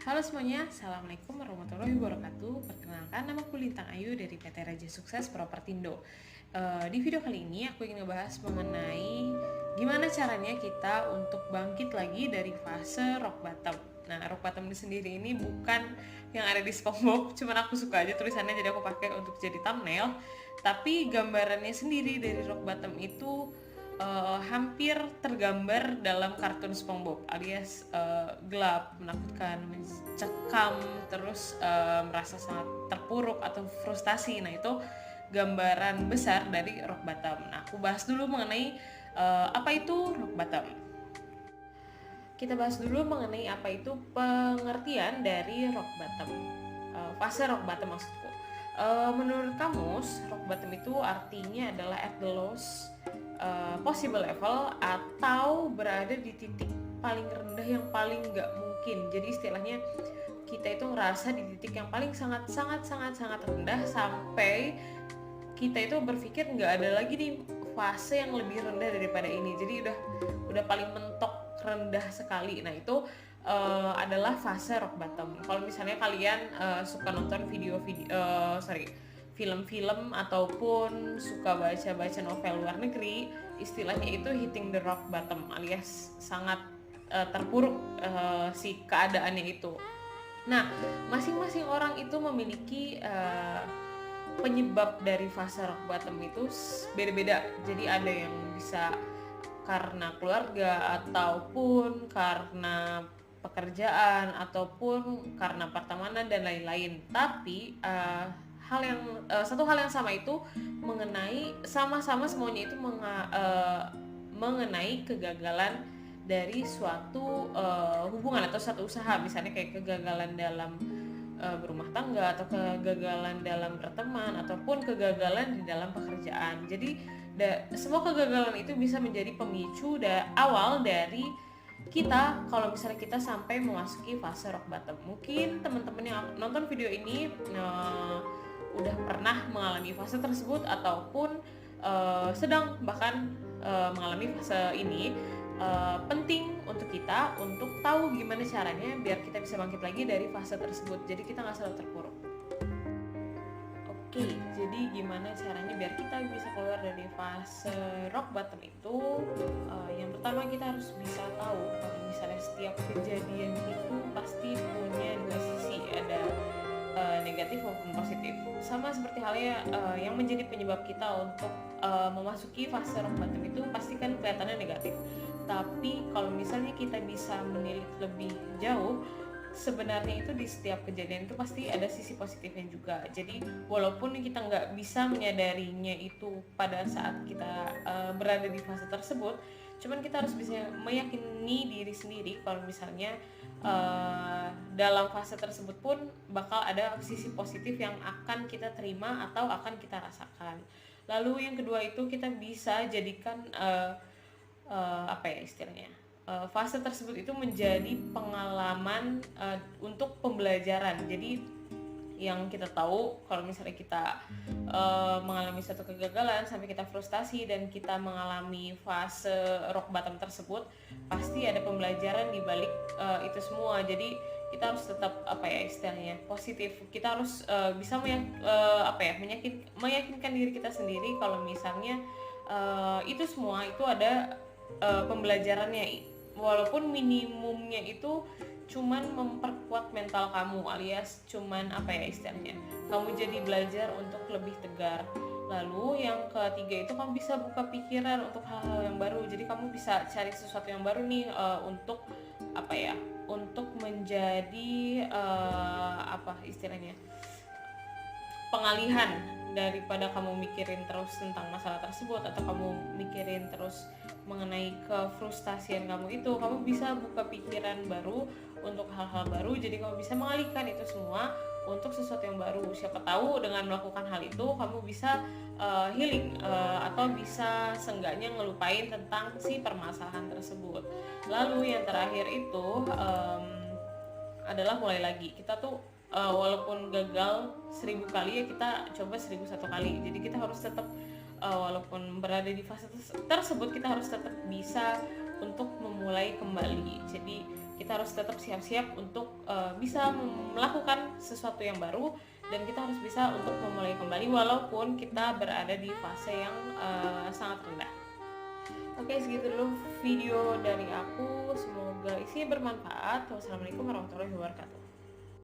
Halo semuanya, Assalamualaikum warahmatullahi wabarakatuh. Perkenalkan, nama aku Lintang Ayu dari PT Raja Sukses Propertindo. Di video kali ini aku ingin ngebahas mengenai gimana caranya kita untuk bangkit lagi dari fase rock bottom. Nah, rock bottom ini sendiri ini bukan yang ada di SpongeBob, cuman aku suka aja tulisannya jadi aku pakai untuk jadi thumbnail. Tapi gambarannya sendiri dari rock bottom itu hampir tergambar dalam kartun SpongeBob, alias gelap, menakutkan, mencekam, terus merasa sangat terpuruk atau frustasi. Nah, itu gambaran besar dari rock bottom. Nah, aku bahas dulu mengenai apa itu rock bottom. Kita bahas dulu mengenai apa itu pengertian dari rock bottom, fase rock bottom maksudku. Menurut kamus, rock bottom itu artinya adalah at the lowest possible level, atau berada di titik paling rendah yang paling nggak mungkin. Jadi istilahnya kita itu ngerasa di titik yang paling sangat rendah, sampai kita itu berpikir nggak ada lagi nih fase yang lebih rendah daripada ini. Jadi udah paling mentok rendah sekali. Nah, itu adalah fase rock bottom. Kalau misalnya kalian suka nonton film-film ataupun suka baca-baca novel luar negeri, istilahnya itu hitting the rock bottom, alias sangat terpuruk si keadaannya itu. Nah, masing-masing orang itu memiliki penyebab dari fase rock bottom itu beda-beda. Jadi ada yang bisa karena keluarga, ataupun karena pekerjaan, ataupun karena pertemanan dan lain-lain. Tapi satu hal yang sama itu mengenai sama-sama semuanya itu mengenai kegagalan dari suatu hubungan atau suatu usaha. Misalnya kayak kegagalan dalam berumah tangga, atau kegagalan dalam berteman, ataupun kegagalan di dalam pekerjaan. Jadi semua kegagalan itu bisa menjadi pemicu awal dari kita kalau misalnya kita sampai memasuki fase rock bottom. Mungkin teman-teman yang nonton video ini udah pernah mengalami fase tersebut, ataupun sedang bahkan mengalami fase ini. Penting untuk kita untuk tahu gimana caranya biar kita bisa bangkit lagi dari fase tersebut, jadi kita nggak selalu terpuruk. Oke, jadi gimana caranya biar kita bisa keluar dari fase rock bottom itu? Yang pertama, kita harus bisa tahu kalau misalnya setiap kejadian itu pasti punya dua sisi, ada negatif maupun positif. Sama seperti halnya yang menjadi penyebab kita untuk memasuki fase rock bottom itu pasti kan kelihatannya negatif. Tapi kalau misalnya kita bisa menilik lebih jauh, sebenarnya itu di setiap kejadian itu pasti ada sisi positifnya juga. Jadi walaupun kita nggak bisa menyadarinya itu pada saat kita berada di fase tersebut, cuman kita harus bisa meyakini diri sendiri kalau misalnya dalam fase tersebut pun bakal ada sisi positif yang akan kita terima atau akan kita rasakan. Lalu yang kedua itu kita bisa jadikan apa ya istilahnya, fase tersebut itu menjadi pengalaman untuk pembelajaran. Jadi yang kita tahu kalau misalnya kita mengalami satu kegagalan sampai kita frustasi dan kita mengalami fase rock bottom tersebut, pasti ada pembelajaran di balik itu semua. Jadi kita harus tetap apa ya istilahnya positif. Kita harus bisa meyakinkan diri kita sendiri kalau misalnya itu semua itu ada pembelajarannya, walaupun minimumnya itu cuman memperkuat mental kamu, alias cuman apa ya istilahnya, kamu jadi belajar untuk lebih tegar. Lalu yang ketiga itu kamu bisa buka pikiran untuk hal-hal yang baru. Jadi kamu bisa cari sesuatu yang baru nih untuk apa ya, untuk menjadi apa istilahnya, pengalihan daripada kamu mikirin terus tentang masalah tersebut, atau kamu mikirin terus mengenai kefrustasian kamu itu. Kamu bisa buka pikiran baru untuk hal-hal baru, jadi kamu bisa mengalihkan itu semua untuk sesuatu yang baru. Siapa tahu dengan melakukan hal itu kamu bisa healing atau bisa seenggaknya ngelupain tentang si permasalahan tersebut. Lalu yang terakhir itu adalah mulai lagi. Kita tuh walaupun gagal 1000 kali ya kita coba 1001 kali. Jadi kita harus tetap walaupun berada di fase tersebut, kita harus tetap bisa untuk memulai kembali. Jadi kita harus tetap siap-siap untuk bisa melakukan sesuatu yang baru, dan kita harus bisa untuk memulai kembali walaupun kita berada di fase yang sangat rendah. Oke, segitu dulu video dari aku, semoga isinya bermanfaat. Wassalamualaikum warahmatullahi wabarakatuh.